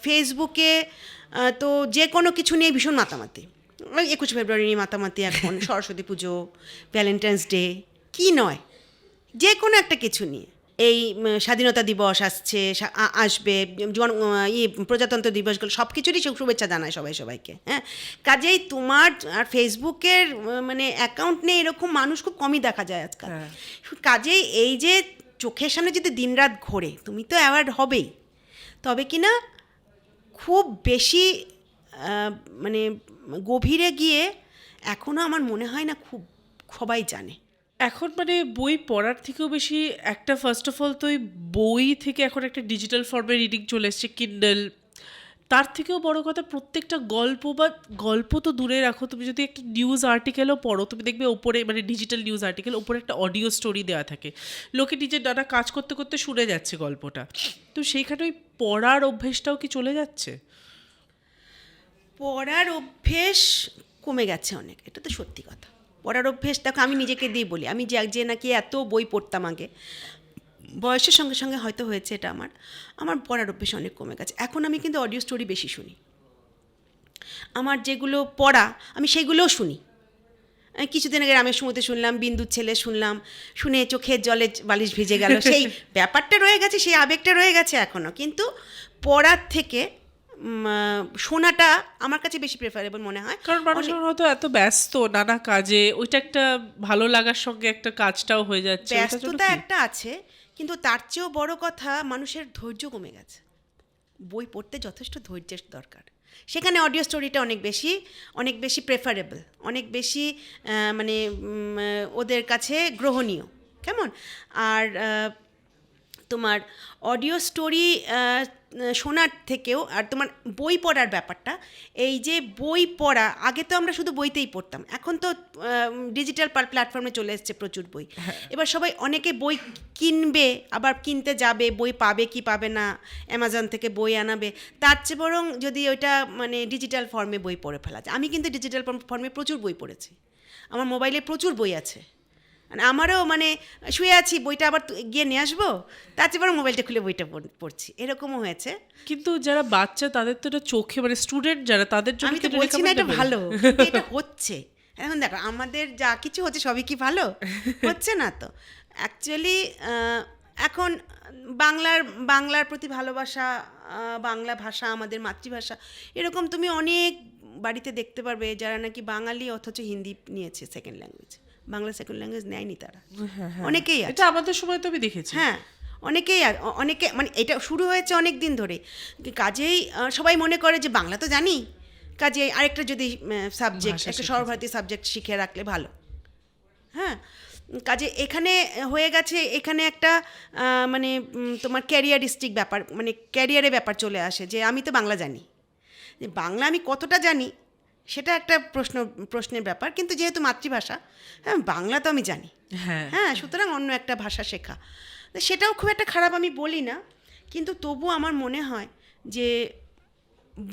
ফেসবুকে তো যে কোনো কিছু নিয়ে ভীষণ মাতামাতি, 21 ফেব্রুয়ারি নিয়ে মাতামাতি এখন, সরস্বতী পুজো, ভ্যালেন্টাইন্স ডে, কি নয়, যে কোনো একটা কিছু নিয়ে। এই স্বাধীনতা দিবস আসবে, প্রজাতন্ত্র দিবসগুলো সব কিছুরই শুভেচ্ছা জানায় সবাইকে। হ্যাঁ, কাজেই তোমার আর ফেসবুকের মানে অ্যাকাউন্ট নেই এরকম মানুষ খুব কমই দেখা যায় আজকাল। কাজেই এই যে চোখের সামনে যদি দিনরাত ঘোরে, তুমি তো অ্যাওয়ার্ড হবেই, তবে কি না খুব বেশি মানে গভীরে গিয়ে এখনও আমার মনে হয় না খুব সবাই জানে। এখন মানে বই পড়ার থেকেও বেশি একটা ফার্স্ট অফ অল তো ওই বই থেকে এখন একটা ডিজিটাল ফর্মে রিডিং চলে এসছে, কিন্ডল। তার থেকেও বড় কথা, প্রত্যেকটা গল্প তো দূরে রাখো, তুমি যদি একটা নিউজ আর্টিকেলও পড়ো, তুমি দেখবে ওপরে মানে ডিজিটাল নিউজ আর্টিকেল ওপরে একটা অডিও স্টোরি দেওয়া থাকে, লোকে নিজের নানা কাজ করতে করতে শুনে যাচ্ছে গল্পটা। তো সেইখানে ওই পড়ার অভ্যেসটাও কি চলে যাচ্ছে? পড়ার অভ্যেস কমে গেছে অনেক, এটা তো সত্যি কথা। পড়ার অভ্যেস দেখো, আমি নিজেকে দিয়ে বলি, আমি যে নাকি এত বই পড়তাম আগে, বয়সের সঙ্গে সঙ্গে হয়তো হয়েছে এটা, আমার পড়ার অভ্যেস অনেক কমে গেছে। এখন আমি কিন্তু অডিও স্টোরি বেশি শুনি, আমার যেগুলো পড়া আমি সেগুলোও শুনি। কিছুদিন আগে রামের সমুদ্রে শুনলাম, বিন্দুর ছেলে শুনে চোখের জলে বালিশ ভিজে গেল, সেই ব্যাপারটা রয়ে গেছে, সেই আবেগটা রয়ে গেছে এখনও। কিন্তু পড়ার থেকে শোনাটা আমার কাছে বেশি প্রেফারেবল মনে হয়, কারণ মানুষের হয়তো এত ব্যস্ত নানা কাজে, ওইটা একটা ভালো লাগার সঙ্গে একটা কাজটাও হয়ে যাচ্ছে। ব্যস্ততা একটা আছে, কিন্তু তার চেয়েও বড় কথা মানুষের ধৈর্য কমে গেছে। বই পড়তে যথেষ্ট ধৈর্যের দরকার, সেখানে অডিও স্টোরিটা অনেক বেশি প্রেফারেবল, অনেক বেশি মানে ওদের কাছে গ্রহণীয়। কেমন আর তোমার অডিও স্টোরি শোনার থেকেও আর তোমার বই পড়ার ব্যাপারটা, এই যে বই পড়া, আগে তো আমরা শুধু বইতেই পড়তাম, এখন তো ডিজিটাল প্ল্যাটফর্মে চলে এসছে প্রচুর বই। এবার সবাই অনেকে বই কিনবে, আবার কিনতে যাবে, বই পাবে কি পাবে না, অ্যামাজন থেকে বই আনাবে, তার চেয়ে বরং যদি ওইটা মানে ডিজিটাল ফর্মে বই পড়ে ফেলা যায়। আমি কিন্তু ডিজিটাল ফর্মে প্রচুর বই পড়েছি, আমার মোবাইলে প্রচুর বই আছে, আমারও মানে শুয়ে আছি, বইটা আবার গিয়ে নিয়ে আসবো, তার চেয়ে বরং মোবাইলটা খুলে বইটা পড়ছি, এরকমও হয়েছে। কিন্তু যারা বাচ্চা তাদের তো এটা চোখে, মানে স্টুডেন্ট যারা, তাদের জন্য আমি তো বলছি না এটা ভালো, এটা হচ্ছে। এখন দেখো আমাদের যা কিছু হচ্ছে সবই কি ভালো হচ্ছে না? তো অ্যাকচুয়ালি এখন বাংলার প্রতি ভালোবাসা, বাংলা ভাষা আমাদের মাতৃভাষা, এরকম তুমি অনেক বাড়িতে দেখতে পারবে যারা নাকি বাঙালি অথচ হিন্দি নিয়েছে second language, Bangla second language নেয়নি তারা, অনেকেই আছে। এটা আমাদের সময় তো আমি দেখেছি। হ্যাঁ, অনেকে মানে এটা শুরু হয়েছে অনেক দিন ধরে। কাজেই সবাই মনে করে যে বাংলা তো জানি, কাজেই আরেকটা যদি সাবজেক্ট, একটা সর্বভারতীয় সাবজেক্ট শিখে রাখলে ভালো। হ্যাঁ, কাজে এখানে হয়ে গেছে, এখানে একটা মানে তোমার ক্যারিয়ারিস্টিক ব্যাপার, মানে ক্যারিয়ারের ব্যাপার চলে আসে যে আমি তো বাংলা জানি, যে বাংলা আমি কতটা জানি সেটা একটা প্রশ্নের ব্যাপার, কিন্তু যেহেতু মাতৃভাষা, হ্যাঁ বাংলা তো আমি জানি, হ্যাঁ হ্যাঁ, সুতরাং অন্য একটা ভাষা শেখা সেটাও খুব একটা খারাপ আমি বলি না, কিন্তু তবু আমার মনে হয় যে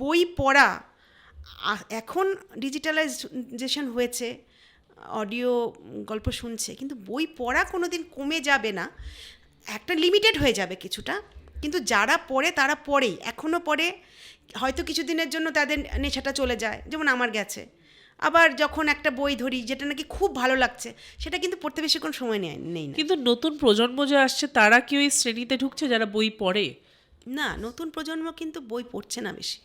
বই পড়া এখন ডিজিটালাইজেশন হয়েছে, অডিও গল্প শুনছে, কিন্তু বই পড়া কোনো দিন কমে যাবে না, একটা লিমিটেড হয়ে যাবে কিছুটা, কিন্তু যারা পড়ে তারা পড়েই, এখনও পড়ে, হয়তো কিছুদিনের জন্য তাদের নেশাটা চলে যায়, যেমন আমার গেছে, আবার যখন একটা বই ধরি যেটা নাকি খুব ভালো লাগছে সেটা কিন্তু পড়তে বেশি কোনো সময় নেই না। কিন্তু নতুন প্রজন্ম যে আসছে তারা কি ওই শ্রেণীতে ঢুকছে যারা বই পড়ে? না, নতুন প্রজন্ম কিন্তু বই পড়ছে না বেশি,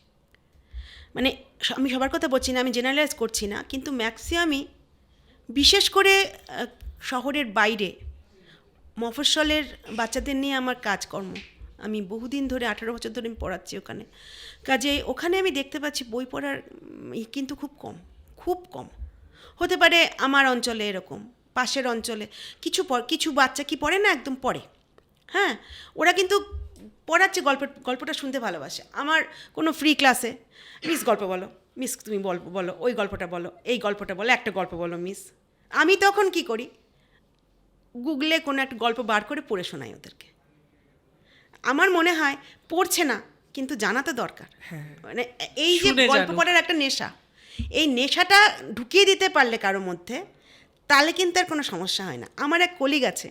মানে আমি সবার কথা বলছি না, আমি জেনারেলাইজ করছি না, কিন্তু ম্যাক্সিমামই, বিশেষ করে শহরের বাইরে মফস্বলের বাচ্চাদের নিয়ে আমার কাজকর্ম, আমি বহুদিন ধরে 18 বছর ধরে আমি পড়াচ্ছি ওখানে, কাজে ওখানে আমি দেখতে পাচ্ছি বই পড়ার কিন্তু খুব কম। হতে পারে আমার অঞ্চলে এরকম, পাশের অঞ্চলে কিছু বাচ্চা কি পড়ে না, একদম পড়ে, হ্যাঁ, ওরা কিন্তু পড়াচ্ছে, গল্পটা শুনতে ভালোবাসে। আমার কোনো ফ্রি ক্লাসে, মিস গল্প বলো, মিস তুমি বলো ওই গল্পটা বলো, এই গল্পটা বলো, একটা গল্প বলো মিস, আমি তখন কি করি, গুগলে কোনো একটা গল্প বার করে পড়ে শোনাই ওদেরকে। আমার মনে হয় পড়ছে না, কিন্তু জানা তো দরকার, মানে এই যে গল্প পড়ার একটা নেশা, এই নেশাটা ঢুকিয়ে দিতে পারলে কারোর মধ্যে, তাহলে কিন্তু আর কোনো সমস্যা হয় না। আমার এক কলিগ আছে,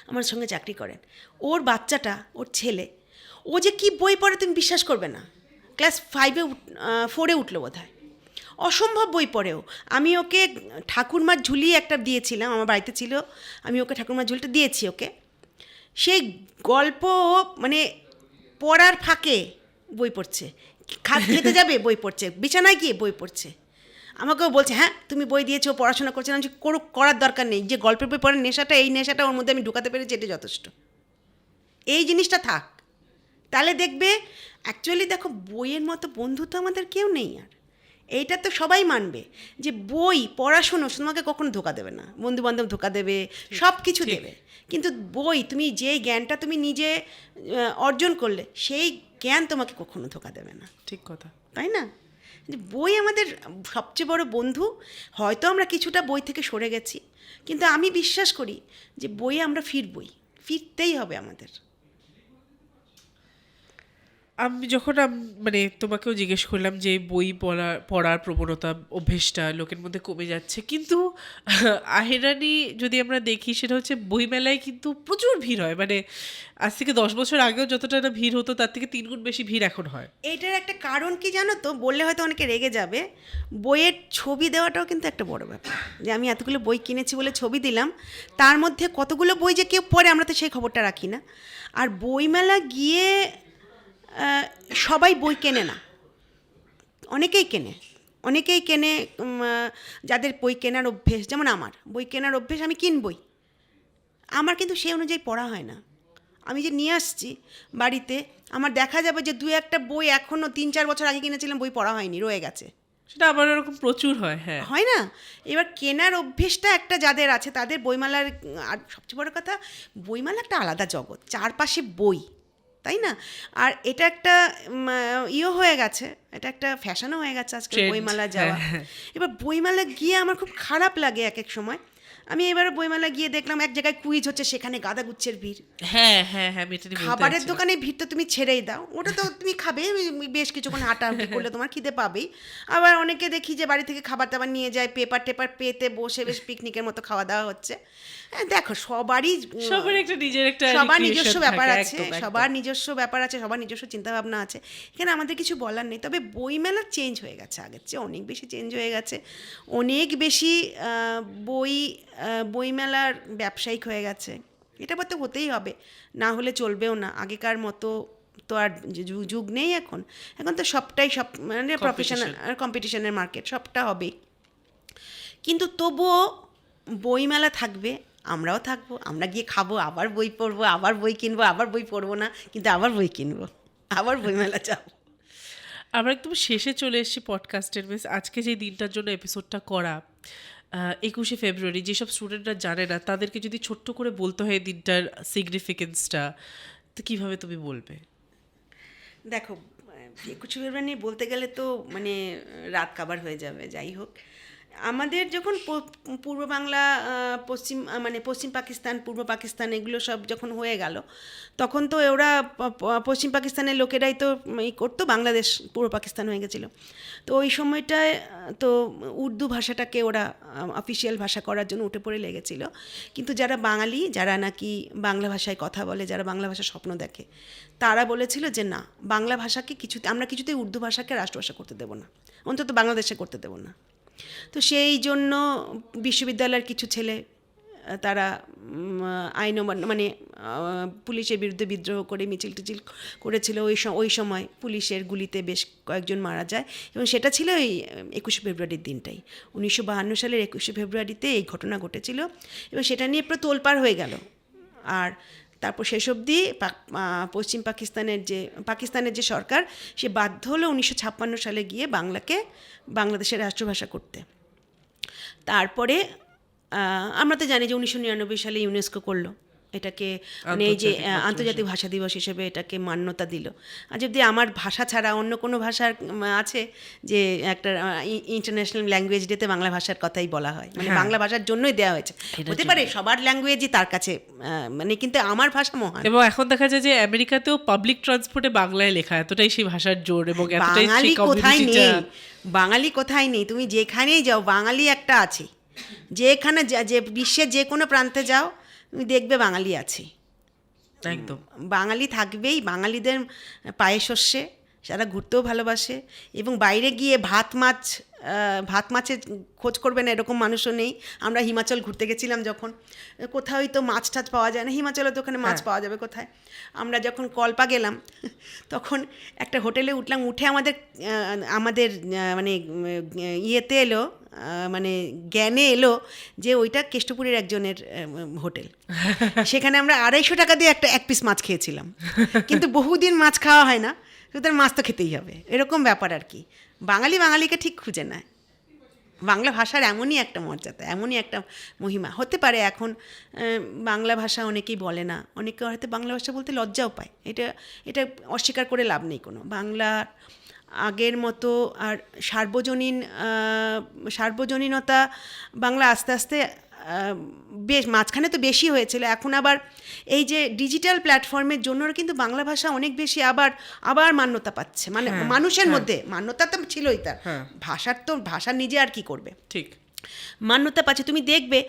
আমার সঙ্গে চাকরি করেন, ওর বাচ্চাটা, ওর ছেলে, ও যে কি বই পড়ে তুমি বিশ্বাস করবে না, ক্লাস 4-এ উঠলো বোধহয়, অসম্ভব বই পড়েও। আমি ওকে ঠাকুরমার ঝুলি একটা দিয়েছিলাম, আমার বাড়িতে ছিল, আমি ওকে ঠাকুরমার ঝুলিটা দিয়েছি ওকে, সেই গল্প মানে পড়ার ফাঁকে বই পড়ছে, খেতে যাবে বই পড়ছে, বিছানায় গিয়ে বই পড়ছে, আমাকেও বলছে হ্যাঁ তুমি বই দিয়েছো, পড়াশোনা করছে না, যে করার দরকার নেই, যে গল্পের বই পড়ার নেশাটা, এই নেশাটা ওর মধ্যে আমি ঢুকাতে পেরেছি, এটা যথেষ্ট, এই জিনিসটা থাক, তাহলে দেখবে অ্যাকচুয়ালি দেখো বইয়ের মতো বন্ধু তো আমাদের কেউ নেই আর, এইটা তো সবাই মানবে যে বই পড়াশুনো তোমাকে কখনো ধোকা দেবে না, বন্ধুবান্ধব ধোকা দেবে, সব কিছু দেবে, কিন্তু বই তুমি যে জ্ঞানটা তুমি নিজে অর্জন করলে, সেই জ্ঞান তোমাকে কখনো ধোকা দেবে না। ঠিক কথা, তাই না? যে বই আমাদের সবচেয়ে বড় বন্ধু। হয়তো আমরা কিছুটা বই থেকে সরে গেছি, কিন্তু আমি বিশ্বাস করি যে বইয়ে আমরা ফিরতেই হবে আমাদের। আমি যখন মানে তোমাকেও জিজ্ঞেস করলাম যে বই পড়ার প্রবণতা, অভ্যেসটা লোকের মধ্যে কমে যাচ্ছে, কিন্তু আহেরানি যদি আমরা দেখি সেটা হচ্ছে বইমেলায় কিন্তু প্রচুর ভিড় হয়, মানে আজ থেকে 10 বছর আগেও যতটা না ভিড় হতো তার থেকে 3 গুণ বেশি ভিড় এখন হয়। এইটার একটা কারণ কি জানো তো, বললে হয়তো অনেকে রেগে যাবে, বইয়ের ছবি দেওয়াটাও কিন্তু একটা বড় ব্যাপার, যে আমি এতগুলো বই কিনেছি বলে ছবি দিলাম, তার মধ্যে কতগুলো বই যে কেউ পড়ে আমরা তো সেই খবরটা রাখি না। আর বইমেলা গিয়ে সবাই বই কেনে না, অনেকেই কেনে, যাদের বই কেনার অভ্যেস, যেমন আমার বই কেনার অভ্যেস, আমি কিনবই, আমার কিন্তু সেই অনুযায়ী পড়া হয় না। আমি যে নিয়ে আসছি বাড়িতে, আমার দেখা যাবে যে 2-1টা বই এখনও 3-4 বছর আগে কিনেছিলাম, বই পড়া হয়নি, রয়ে গেছে, সেটা আবার এরকম প্রচুর হয়। হ্যাঁ, হয় না? এবার কেনার অভ্যেসটা একটা যাদের আছে তাদের বইমেলার, আর সবচেয়ে বড় কথা বইমেলা একটা আলাদা জগৎ, চারপাশে বই, তাই না? আর এটা একটা ইয়ে হয়ে গেছে, এটা একটা ফ্যাশনও হয়ে গেছে আজকে বইমেলা যাওয়া। এবার বইমেলা গিয়ে আমার খুব খারাপ লাগে এক এক সময়। আমি এবারে বইমেলা গিয়ে দেখলাম এক জায়গায় কুইজ হচ্ছে, সেখানে গাদাগুচ্ছের ভিড়। হ্যাঁ, খাবারের দোকানে ভিড় তো তুমি ছেড়েই দাও, ওটা তো তুমি খাবে, বেশ কিছুক্ষণ হাঁটাহাঁটি করলে তোমার খিদে পাবেই। আবার অনেকে দেখি যে বাড়ি থেকে খাবার দাবার নিয়ে যায়, পেপার পেতে বসে বেশ পিকনিকের মতো খাওয়া দাওয়া হচ্ছে। দেখো সবার নিজস্ব ব্যাপার আছে, সবার নিজস্ব চিন্তাভাবনা আছে, এখানে আমাদের কিছু বলার নেই। তবে বইমেলা চেঞ্জ হয়ে গেছে, আগের চেয়ে অনেক বেশি চেঞ্জ হয়ে গেছে, অনেক বেশি বইমেলার ব্যবসায়িক হয়ে গেছে। এটা বলতে হতেই হবে, না হলে চলবেও না। আগেকার মতো তো আর যুগ নেই, এখন তো সবটাই মানে প্রফেশনাল কম্পিটিশনের মার্কেট, সবটা হবেই। কিন্তু তবুও বইমেলা থাকবে, আমরাও থাকবো, আমরা গিয়ে খাবো, আবার বই পড়বো, আবার বই কিনবো, আবার বই পড়বো না, কিন্তু আবার বই কিনবো, আবার বইমেলা যাবো। আমরা একদম শেষে চলে এসেছি পডকাস্টের। বেশ আজকে যে দিনটার জন্য এপিসোডটা করা, 21শে ফেব্রুয়ারি যেসব স্টুডেন্টরা জানে না তাদেরকে যদি ছোট্ট করে বলতে হয় দিনটার সিগনিফিকেন্সটা, তো কীভাবে তুমি বলবে? দেখো, 21শে ফেব্রুয়ারি নিয়ে বলতে গেলে তো মানে রাত কাবার হয়ে যাবে। যাই হোক, আমাদের যখন পূর্ব বাংলা, পশ্চিম মানে পশ্চিম পাকিস্তান, পূর্ব পাকিস্তান এগুলো সব যখন হয়ে গেল, তখন তো ওরা পশ্চিম পাকিস্তানের লোকেরাই তো করতো, বাংলাদেশ পূর্ব পাকিস্তান হয়ে গেছিলো। তো ওই সময়টায় তো উর্দু ভাষাটাকে ওরা অফিসিয়াল ভাষা করার জন্য উঠে পড়ে লেগেছিল। কিন্তু যারা বাঙালি, যারা নাকি বাংলা ভাষায় কথা বলে, যারা বাংলা ভাষার স্বপ্ন দেখে, তারা বলেছিল যে না, বাংলা ভাষাকে আমরা কিছুতেই উর্দু ভাষাকে রাষ্ট্রভাষা করতে দেবো না, অন্তত বাংলাদেশে করতে দেবো না। তো সেই জন্য বিশ্ববিদ্যালয়ের কিছু ছেলে তারা আইন মানে পুলিশের বিরুদ্ধে বিদ্রোহ করে মিছিল টিছিল করেছিল। ওই সময় পুলিশের গুলিতে বেশ কয়েকজন মারা যায়, এবং সেটা ছিল এই 21শে ফেব্রুয়ারির দিনটাই। 1952 সালের 21শে ফেব্রুয়ারিতে এই ঘটনা ঘটেছিল, এবং সেটা নিয়ে পুরো তোলপাড় হয়ে গেল। আর তারপর শেষ অবধি পশ্চিম পাকিস্তানের যে সরকার, সে বাধ্য হলো 1956 সালে গিয়ে বাংলাকে বাংলাদেশের রাষ্ট্রভাষা করতে। তারপরে আমরা তো জানি যে 1999 সালে ইউনেস্কো করলো এটাকে, মানে এই যে আন্তর্জাতিক ভাষা দিবস হিসেবে এটাকে মান্যতা দিল। আর যদি আমার ভাষা ছাড়া অন্য কোনো ভাষার আছে যে একটা ইন্টারন্যাশনাল ল্যাঙ্গুয়েজ ডেতে বাংলা ভাষার কথাই বলা হয়, মানে বাংলা ভাষার জন্যই দেওয়া হয়েছে। হতে পারে সবার ল্যাঙ্গুয়েজই তার কাছে মানে, কিন্তু আমার ভাষা মহান। এবং এখন দেখা যায় যে আমেরিকাতেও পাবলিক ট্রান্সপোর্টে বাংলায় লেখা, এতটাই সেই ভাষার জোর। এবং বাঙালি কোথায় নেই, বাঙালি কোথায় নেই, তুমি যেখানেই যাও বাঙালি একটা আছে। যেখানে যে বিশ্বের যে কোনো প্রান্তে যাও তুমি দেখবে বাঙালি আছে, একদম বাঙালি থাকবেই। বাঙালিদের পায়ে শস্যে যারা ঘুরতেও ভালোবাসে, এবং বাইরে গিয়ে ভাত মাছের খোঁজ করবে না এরকম মানুষও নেই। আমরা হিমাচল ঘুরতে গেছিলাম যখন, কোথাওই তো মাছ টাছ পাওয়া যায় না, হিমাচলে তো ওখানে মাছ পাওয়া যাবে কোথায়। আমরা যখন কল্পা গেলাম তখন একটা হোটেলে উঠলাম, উঠে আমাদের মানে ইয়েতে এলো, মানে জ্ঞানে এলো যে ওইটা কেষ্টপুরের একজনের হোটেল। সেখানে আমরা 250 টাকা দিয়ে এক পিস মাছ খেয়েছিলাম, কিন্তু বহুদিন মাছ খাওয়া হয় না, সুতরাং মাছ তো খেতেই হবে, এরকম ব্যাপার আর কি। বাঙালিকে ঠিক খুঁজে নেয়। বাংলা ভাষার এমনই একটা মর্যাদা, এমনই একটা মহিমা। হতে পারে এখন বাংলা ভাষা অনেকেই বলে না, অনেকে হয়তো বাংলা ভাষা বলতে লজ্জাও পায়। এটা অস্বীকার করে লাভ নেই কোনো। বাংলা আগের মতো আর সার্বজনীনতা বাংলা আস্তে আস্তে বেশ মাঝখানে তো বেশি হয়েছিল। এখন আবার এই যে ডিজিটাল প্ল্যাটফর্মের জন্য কিন্তু বাংলা ভাষা অনেক বেশি আবার মান্যতা পাচ্ছে। মানে মানুষের মধ্যে মান্যতা তো ছিলই, তার ভাষার নিজে আর কি করবে, ঠিক মান্যতা পাচ্ছে। তুমি দেখবে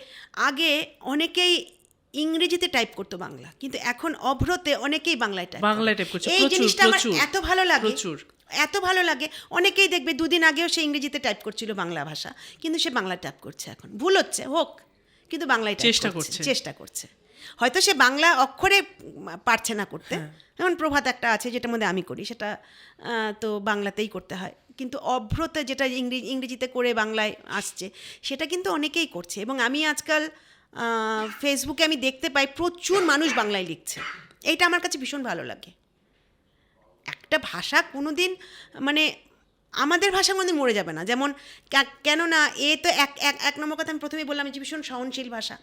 আগে অনেকেই ইংরেজিতে টাইপ করতো বাংলা, কিন্তু এখন অভ্রতে অনেকেই বাংলায় টাইপ করছে। এই জিনিসটা আমার এত ভালো লাগে। অনেকেই দেখবে 2 দিন আগেও সে ইংরেজিতে টাইপ করছিল বাংলা ভাষা, কিন্তু সে বাংলা টাইপ করছে। এখন ভুল হচ্ছে, হোক, কিন্তু বাংলায় চেষ্টা করছে। হয়তো সে বাংলা অক্ষরে পারছে না করতে, যেমন প্রভাত একটা আছে যেটার মধ্যে আমি করি, সেটা তো বাংলাতেই করতে হয়, কিন্তু অভ্রতে যেটা ইংরেজিতে করে বাংলায় আসছে সেটা কিন্তু অনেকেই করছে। এবং আমি আজকাল ফেসবুকে আমি দেখতে পাই প্রচুর মানুষ বাংলায় লিখছে। এইটা আমার কাছে ভীষণ ভালো লাগে। একটা ভাষা কোনোদিন মানে আমাদের ভাষা কোনোদিন মরে যাবে না। যেমন কেননা তো এক নম্বর কথা আমি প্রথমেই বললাম যে ভীষণ সহনশীল ভাষা।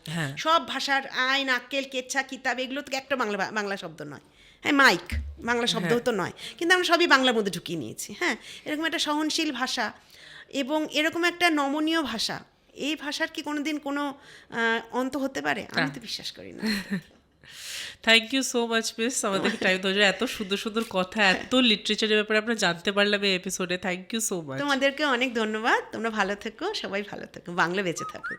সব ভাষার আইন, আক্কেল, কেচ্ছা, কিতাব এগুলো তো একটা বাংলা শব্দ নয়। হ্যাঁ, মাইক বাংলা শব্দ তো নয়, কিন্তু আমরা সবই বাংলার মধ্যে ঢুকিয়ে নিয়েছি। হ্যাঁ, এরকম একটা সহনশীল ভাষা এবং এরকম একটা নমনীয় ভাষা, এই ভাষার কি কোনোদিন কোনো অন্ত হতে পারে? আমি তো বিশ্বাস করি না। Thank you so much miss, আমাদেরকে টাইম দেওয়ার জন্য। এত সুন্দর সুন্দর কথা, এত লিটারেচারের ব্যাপারে আমরা জানতে পারলাম এই এপিসোডে। Thank you so much. তোমাদেরকে অনেক ধন্যবাদ। তোমরা ভালো থেকো, সবাই ভালো থেকো, বাংলা বেঁচে থাকো।